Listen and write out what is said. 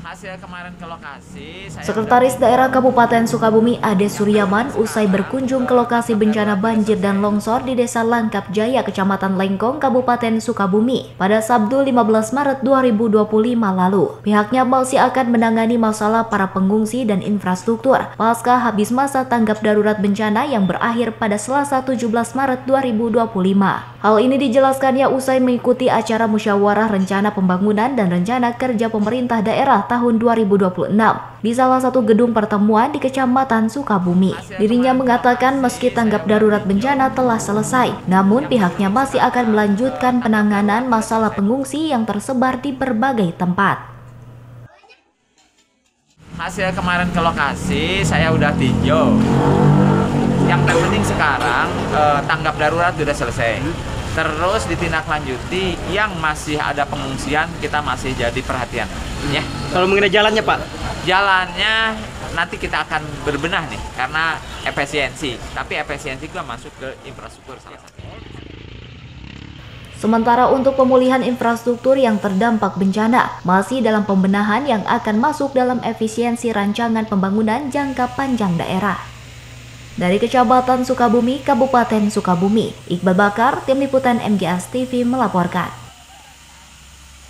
Hasil kemarin ke lokasi, Sekretaris Daerah Kabupaten Sukabumi Ade Suryaman usai berkunjung ke lokasi bencana banjir dan longsor di Desa Langkap Jaya, Kecamatan Lengkong, Kabupaten Sukabumi pada Sabtu 15 Maret 2025 lalu. Pihaknya masih akan menangani masalah para pengungsi dan infrastruktur pasca habis masa tanggap darurat bencana yang berakhir pada Selasa 17 Maret 2025. Hal ini dijelaskannya usai mengikuti acara musyawarah rencana pembangunan dan rencana kerja pemerintah daerah tahun 2026 di salah satu gedung pertemuan di Kecamatan Sukabumi. Dirinya mengatakan meski tanggap darurat bencana telah selesai, namun pihaknya masih akan melanjutkan penanganan masalah pengungsi yang tersebar di berbagai tempat. Hasil kemarin ke lokasi, saya udah tinjau. Yang terpenting sekarang tanggap darurat sudah selesai. Terus ditindaklanjuti yang masih ada pengungsian, kita masih jadi perhatian ya. Kalau mengenai jalannya Pak? Jalannya nanti kita akan berbenah nih karena efisiensi, tapi efisiensi juga masuk ke infrastruktur salah satu. Sementara untuk pemulihan infrastruktur yang terdampak bencana masih dalam pembenahan yang akan masuk dalam efisiensi rancangan pembangunan jangka panjang daerah. Dari Kecamatan Sukabumi, Kabupaten Sukabumi, Iqbal Bakar, Tim Liputan MGS TV melaporkan.